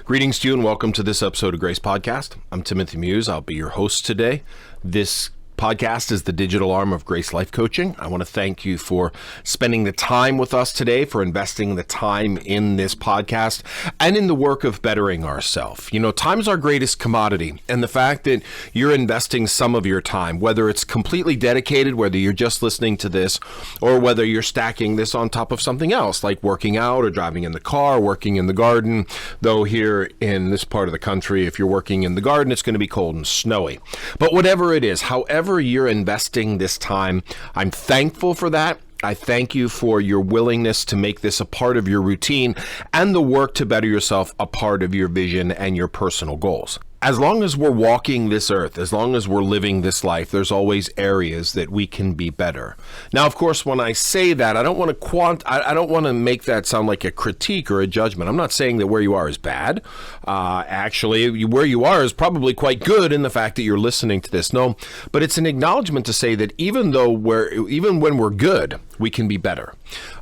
Greetings to you and welcome to this episode of Grace Podcast. I'm Timothy Muse. I'll be your host today. This podcast is the digital arm of Grace Life Coaching. I want to thank you for spending the time with us today, for investing the time in this podcast and in the work of bettering ourselves. You know, time's our greatest commodity, and the fact that you're investing some of your time, whether it's completely dedicated, whether you're just listening to this, or whether you're stacking this on top of something else, like working out or driving in the car, working in the garden, though here in this part of the country, if you're working in the garden, it's going to be cold and snowy. But whatever it is, however you're investing this time, I'm thankful for that. I thank you for your willingness to make this a part of your routine and the work to better yourself a part of your vision and your personal goals. As long as we're walking this earth, as long as we're living this life, there's always areas that we can be better. Now, of course, when I say that, I don't want to make that sound like a critique or a judgment. I'm not saying that where you are is bad. Actually, where you are is probably quite good in the fact that you're listening to this. No, but it's an acknowledgement to say that even when we're good, we can be better.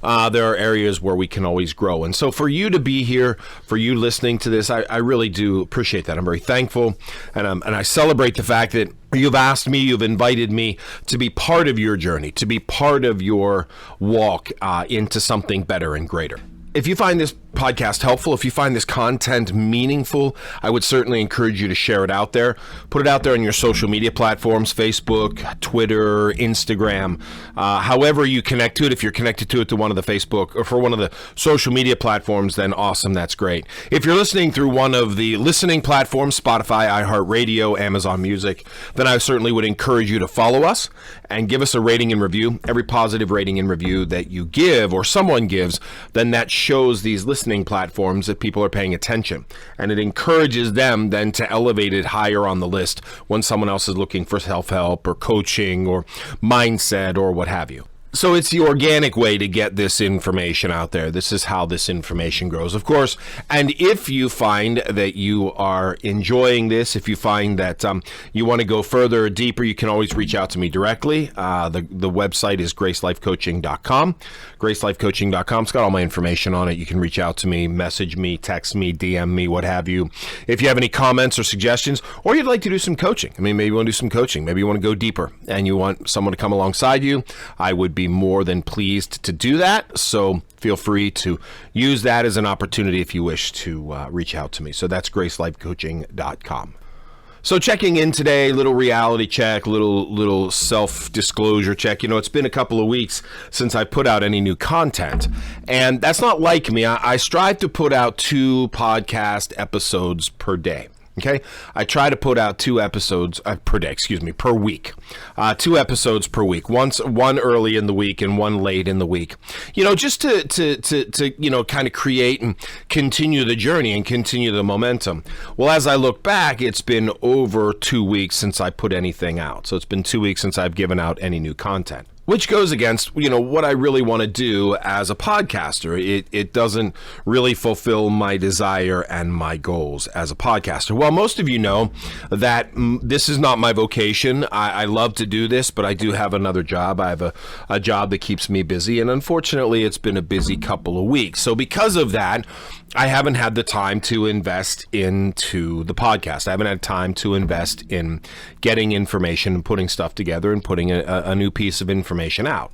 There are areas where we can always grow. And so for you to be here, for you listening to this, I really do appreciate that. I'm very thankful. And I celebrate the fact that you've asked me, you've invited me to be part of your journey, to be part of your walk into something better and greater. If you find this podcast helpful, if you find this content meaningful, I would certainly encourage you to share it out there. Put it out there on your social media platforms, Facebook, Twitter, Instagram, however you connect to it. If you're connected to it to one of the Facebook or for one of the social media platforms, then awesome, that's great. If you're listening through one of the listening platforms, Spotify, iHeartRadio, Amazon Music, then I certainly would encourage you to follow us and give us a rating and review. Every positive rating and review that you give or someone gives, then that shows these listening platforms that people are paying attention, and it encourages them then to elevate it higher on the list when someone else is looking for self-help or coaching or mindset or what have you. So it's the organic way to get this information out there. This is how this information grows, of course. And if you find that you are enjoying this, if you find that you want to go further or deeper, you can always reach out to me directly. The website is gracelifecoaching.com. Gracelifecoaching.com. It's got all my information on it. You can reach out to me, message me, text me, DM me, what have you. If you have any comments or suggestions, or you'd like to do some coaching. I mean, maybe you want to do some coaching. Maybe you want to go deeper and you want someone to come alongside you. I would be more than pleased to do that. So feel free to use that as an opportunity if you wish to reach out to me. So that's gracelifecoaching.com. So checking in today, little reality check, little self-disclosure check. You know, it's been a couple of weeks since I put out any new content, and that's not like me. I strive to put out 2 podcast episodes per day. Okay, I try to put out 2 episodes per week. 2 episodes per week. One early in the week and one late in the week. You know, just to you know, kind of create and continue the journey and continue the momentum. Well, as I look back, it's been over 2 weeks since I put anything out. So it's been 2 weeks since I've given out any new content, which goes against, you know, what I really want to do as a podcaster. It doesn't really fulfill my desire and my goals as a podcaster. Well, most of you know that this is not my vocation. I love to do this, but I do have another job. I have a job that keeps me busy, and unfortunately, it's been a busy couple of weeks. So because of that, I haven't had the time to invest into the podcast. I haven't had time to invest in getting information and putting stuff together and putting a new piece of information out.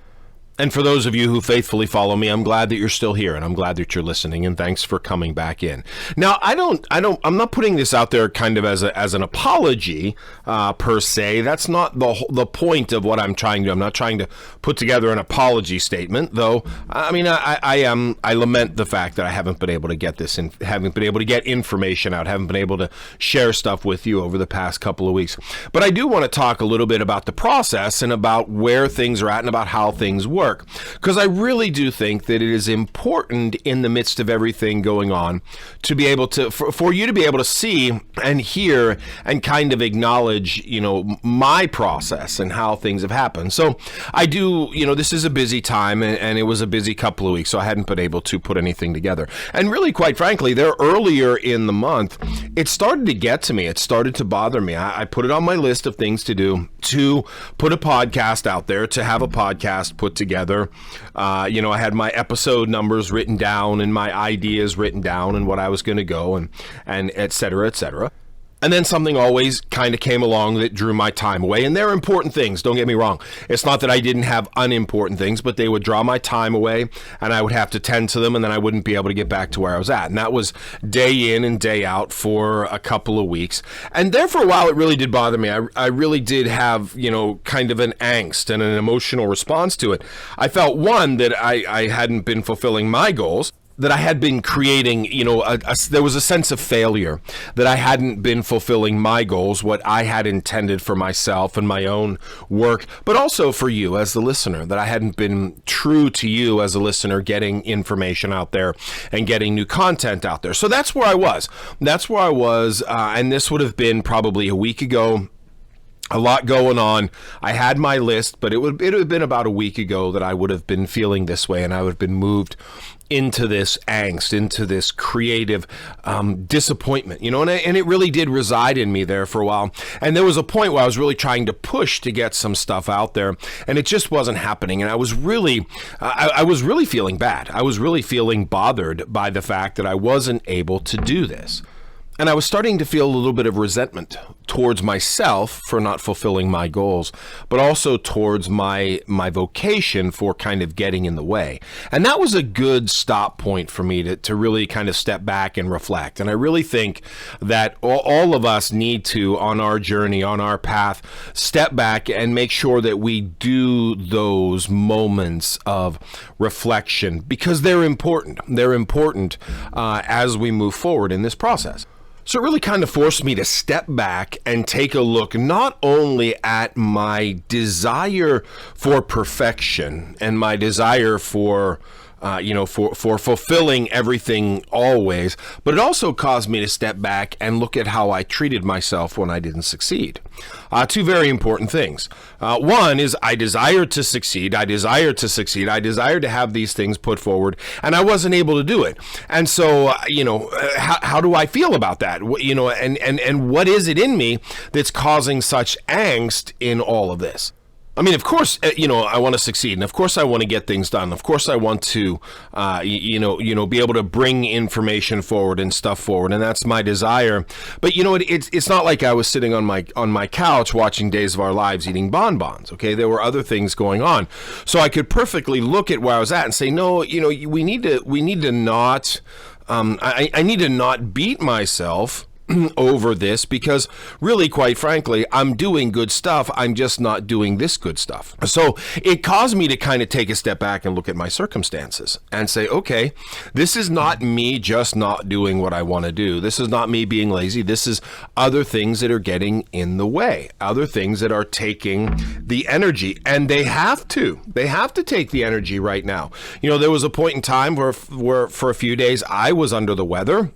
And for those of you who faithfully follow me, I'm glad that you're still here, and I'm glad that you're listening, and thanks for coming back in. Now, I'm not putting this out there kind of as an apology per se. That's not the point of what I'm trying to do. I'm not trying to put together an apology statement, though. I mean, I lament the fact that I haven't been able to get haven't been able to get information out, haven't been able to share stuff with you over the past couple of weeks. But I do want to talk a little bit about the process and about where things are at and about how things work. Because I really do think that it is important in the midst of everything going on to be able to, for you to be able to see and hear and kind of acknowledge, you know, my process and how things have happened. So I do, you know, this is a busy time and it was a busy couple of weeks, so I hadn't been able to put anything together. And really, quite frankly, there earlier in the month, it started to get to me. It started to bother me. I put it on my list of things to do, to put a podcast out there, to have a podcast put together together. I had my episode numbers written down and my ideas written down and what I was going to go and et cetera, et cetera. And then something always kind of came along that drew my time away. And they're important things, don't get me wrong. It's not that I didn't have unimportant things, but they would draw my time away and I would have to tend to them, and then I wouldn't be able to get back to where I was at. And that was day in and day out for a couple of weeks. And there for a while, it really did bother me. I really did have, kind of an angst and an emotional response to it. I felt, one, that I hadn't been fulfilling my goals, that I had been creating, there was a sense of failure, that I hadn't been fulfilling my goals, what I had intended for myself and my own work, but also for you as the listener, that I hadn't been true to you as a listener, getting information out there and getting new content out there. So that's where I was. And this would have been probably a week ago. A lot going on. I had my list, but it would have been about a week ago that I would have been feeling this way, and I would have been moved into this angst, into this creative disappointment, and it really did reside in me there for a while. And there was a point where I was really trying to push to get some stuff out there, and it just wasn't happening. And I was really feeling bad. I was really feeling bothered by the fact that I wasn't able to do this. And I was starting to feel a little bit of resentment towards myself for not fulfilling my goals, but also towards my vocation for kind of getting in the way. And that was a good stop point for me to really kind of step back and reflect. And I really think that all of us need to, on our journey, on our path, step back and make sure that we do those moments of reflection, because they're important. They're important as we move forward in this process. So it really kind of forced me to step back and take a look not only at my desire for perfection and my desire for fulfilling everything always, but it also caused me to step back and look at how I treated myself when I didn't succeed. Two very important things. One is I desired to succeed. I desired to have these things put forward, and I wasn't able to do it. And so, how do I feel about that? And what is it in me that's causing such angst in all of this? I mean, of course, I want to succeed, and of course I want to get things done. Of course I want to, be able to bring information forward and stuff forward, and that's my desire. But it's not like I was sitting on my couch watching Days of Our Lives eating bonbons. Okay, there were other things going on, so I could perfectly look at where I was at and say, no, we need to not. I need to not beat myself over this, because really, quite frankly, I'm doing good stuff. I'm just not doing this good stuff. So it caused me to kind of take a step back and look at my circumstances and say, okay, this is not me just not doing what I want to do. This is not me being lazy. This is other things that are getting in the way, other things that are taking the energy, and they have to take the energy right now. There was a point in time where for a few days I was under the weather,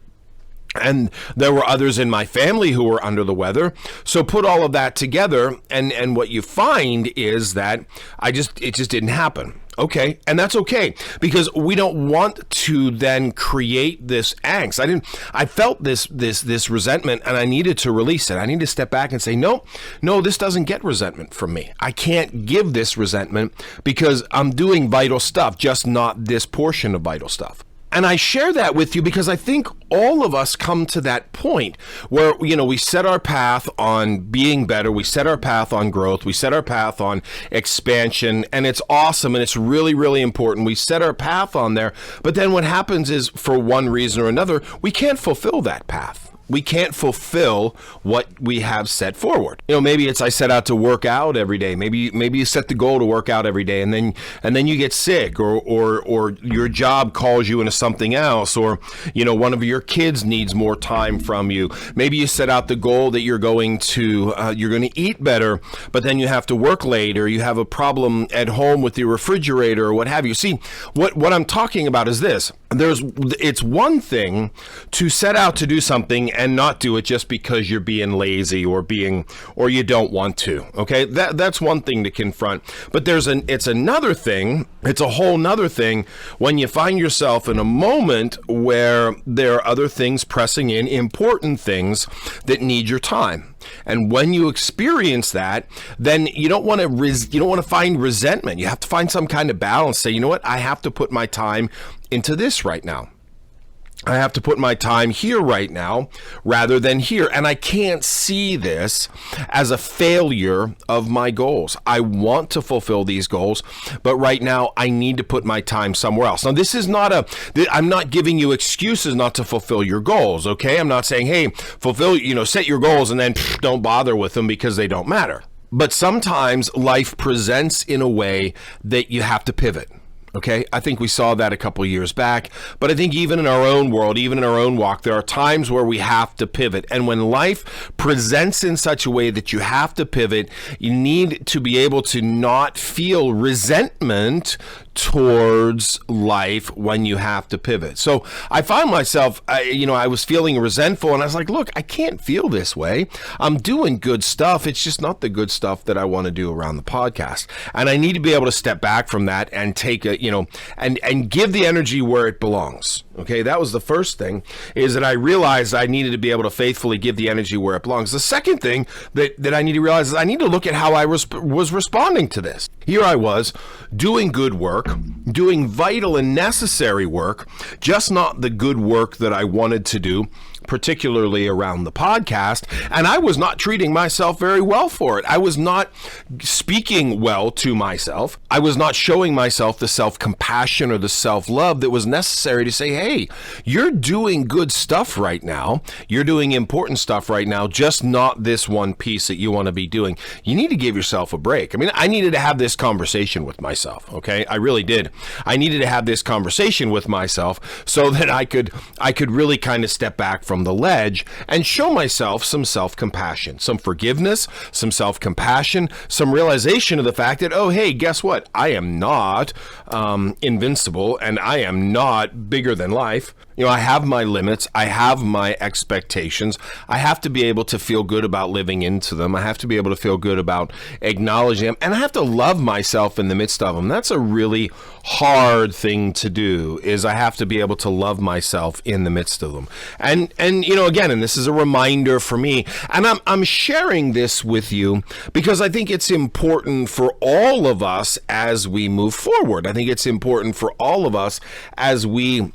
and there were others in my family who were under the weather. So put all of that together, and what you find is that it just didn't happen. Okay, and that's okay, because we don't want to then create this angst. I felt this resentment, and I needed to release it. I need to step back and say, no, this doesn't get resentment from me. I can't give this resentment because I'm doing vital stuff, just not this portion of vital stuff. And I share that with you because I think all of us come to that point where, we set our path on being better. We set our path on growth. We set our path on expansion, and it's awesome. And it's really, really important. We set our path on there. But then what happens is, for one reason or another, we can't fulfill that path. We can't fulfill what we have set forward. Maybe it's I set out to work out every day. Maybe you set the goal to work out every day, and then you get sick, or your job calls you into something else, or one of your kids needs more time from you. Maybe you set out the goal that you're going to eat better, but then you have to work late, or you have a problem at home with your refrigerator, or what have you. See, what I'm talking about is this. It's one thing to set out to do something and not do it just because you're being lazy or you don't want to. Okay, that's one thing to confront. But it's another thing. It's a whole nother thing when you find yourself in a moment where there are other things pressing in, important things that need your time. And when you experience that, then you don't want to find resentment. You have to find some kind of balance. Say, you know what? I have to put my time into this right now. I have to put my time here right now rather than here. And I can't see this as a failure of my goals. I want to fulfill these goals, but right now I need to put my time somewhere else. Now, this is I'm not giving you excuses not to fulfill your goals, okay? I'm not saying, hey, set your goals and then don't bother with them because they don't matter. But sometimes life presents in a way that you have to pivot. Okay, I think we saw that a couple years back, but I think even in our own world, even in our own walk, there are times where we have to pivot. And when life presents in such a way that you have to pivot, you need to be able to not feel resentment towards life when you have to pivot. So I found myself, I was feeling resentful, and I was like, look, I can't feel this way. I'm doing good stuff. It's just not the good stuff that I want to do around the podcast. And I need to be able to step back from that and take and give the energy where it belongs. Okay, that was the first thing, is that I realized I needed to be able to faithfully give the energy where it belongs. The second thing that I need to realize is I need to look at how I was responding to this. Here I was doing good work, doing vital and necessary work, just not the good work that I wanted to do, particularly around the podcast, and I was not treating myself very well for it. I was not speaking well to myself. I was not showing myself the self-compassion or the self-love that was necessary to say, hey, you're doing good stuff right now. You're doing important stuff right now, just not this one piece that you want to be doing. You need to give yourself a break. I mean, I needed to have this conversation with myself, okay? I really did. I needed to have this conversation with myself so that I could really kind of step back from the ledge and show myself some self-compassion, some forgiveness, some self-compassion, some realization of the fact that, oh, hey, guess what? I am not invincible, and I am not bigger than life. I have my limits. I have my expectations. I have to be able to feel good about living into them. I have to be able to feel good about acknowledging them. And I have to love myself in the midst of them. That's a really hard thing to do, is I have to be able to love myself in the midst of them. And again, and this is a reminder for me, and I'm sharing this with you because I think it's important for all of us as we move forward. I think it's important for all of us as we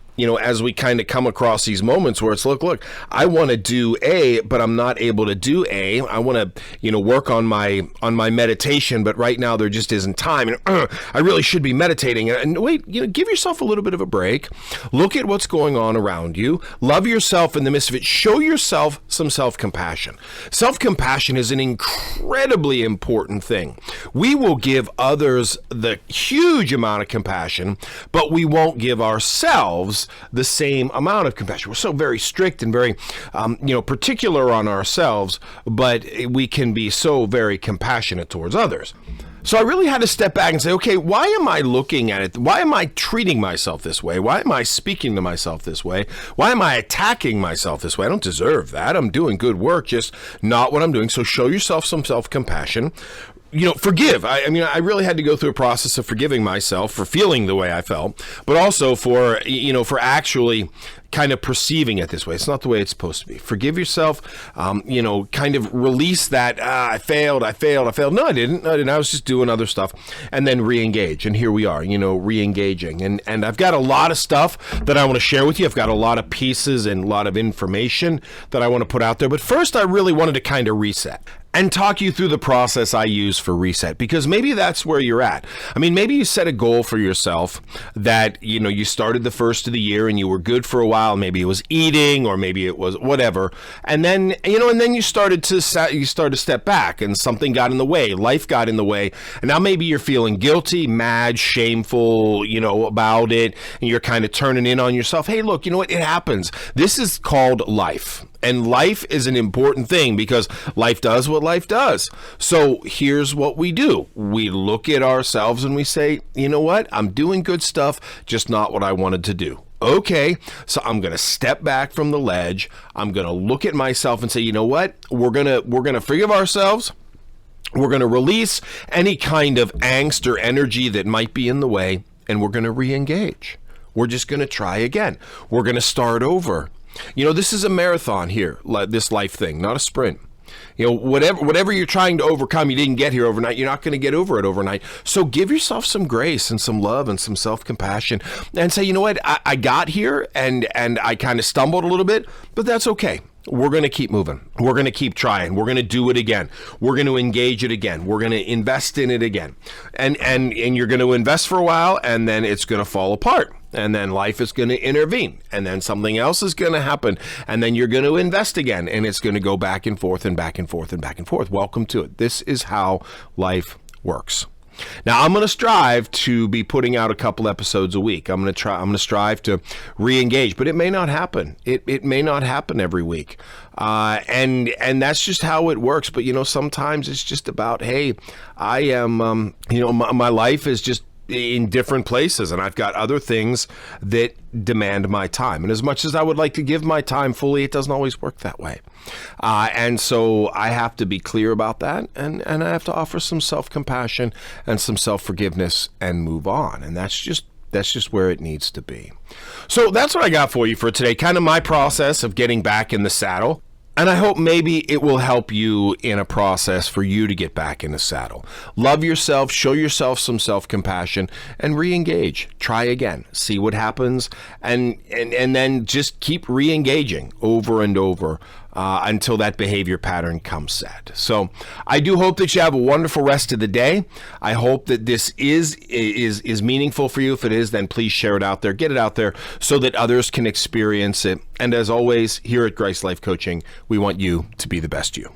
kind of come across these moments where it's, look, I want to do A, but I'm not able to do A. I want to, work on my meditation, but right now there just isn't time. And I really should be meditating. And wait, give yourself a little bit of a break. Look at what's going on around you. Love yourself in the midst of it. Show yourself some self-compassion. Self-compassion is an incredibly important thing. We will give others the huge amount of compassion, but we won't give ourselves the same amount of compassion. We're so very strict and very, particular on ourselves, but we can be so very compassionate towards others. So I really had to step back and say, okay, why am I looking at it? Why am I treating myself this way? Why am I speaking to myself this way? Why am I attacking myself this way? I don't deserve that. I'm doing good work, just not what I'm doing. So show yourself some self-compassion. Forgive. I really had to go through a process of forgiving myself for feeling the way I felt, but also for actually kind of perceiving it this way. It's not the way it's supposed to be. Forgive yourself, kind of release that, I failed. No, I didn't. I was just doing other stuff, and then re-engage. And here we are, re-engaging. And I've got a lot of stuff that I want to share with you. I've got a lot of pieces and a lot of information that I want to put out there. But first, I really wanted to kind of reset and talk you through the process I use for reset, because maybe that's where you're at. Maybe you set a goal for yourself that, you started the first of the year and you were good for a while. Maybe it was eating, or maybe it was whatever. And then, you started to step back, and something got in the way. Life got in the way. And now maybe you're feeling guilty, mad, shameful, about it. And you're kind of turning in on yourself. Hey, look, you know what? It happens. This is called life. And life is an important thing because life does what life does. So here's what we do. We look at ourselves and we say, you know what? I'm doing good stuff, just not what I wanted to do. Okay, so I'm going to step back from the ledge. I'm going to look at myself and say, you know what? We're going to forgive ourselves. We're going to release any kind of angst or energy that might be in the way, and we're going to re-engage. We're just going to try again. We're going to start over. This is a marathon here, this life thing, not a sprint. Whatever you're trying to overcome, you didn't get here overnight. You're not going to get over it overnight. So give yourself some grace and some love and some self-compassion and say, you know what, I got here and I kind of stumbled a little bit, but that's okay. We're going to keep moving. We're going to keep trying. We're going to do it again. We're going to engage it again. We're going to invest in it again. And you're going to invest for a while, and then it's going to fall apart. And then life is going to intervene. And then something else is going to happen. And then you're going to invest again. And it's going to go back and forth and back and forth and back and forth. Welcome to it. This is how life works. Now, I'm going to strive to be putting out a couple episodes a week. I'm going to strive to re-engage, but it may not happen. It may not happen every week. And that's just how it works. But, sometimes it's just about, hey, I am, my life is just in different places, and I've got other things that demand my time. And as much as I would like to give my time fully, it doesn't always work that way. And so I have to be clear about that, and I have to offer some self-compassion and some self-forgiveness and move on. And that's just where it needs to be. So that's what I got for you for today, kind of my process of getting back in the saddle. And I hope maybe it will help you in a process for you to get back in the saddle. Love yourself, show yourself some self-compassion, and re-engage. Try again, see what happens, and then just keep re-engaging over and over until that behavior pattern comes set. So I do hope that you have a wonderful rest of the day. I hope that this is meaningful for you. If it is, then please share it out there. Get it out there so that others can experience it. And as always, here at G.R.A.C.E Life Coaching, we want you to be the best you.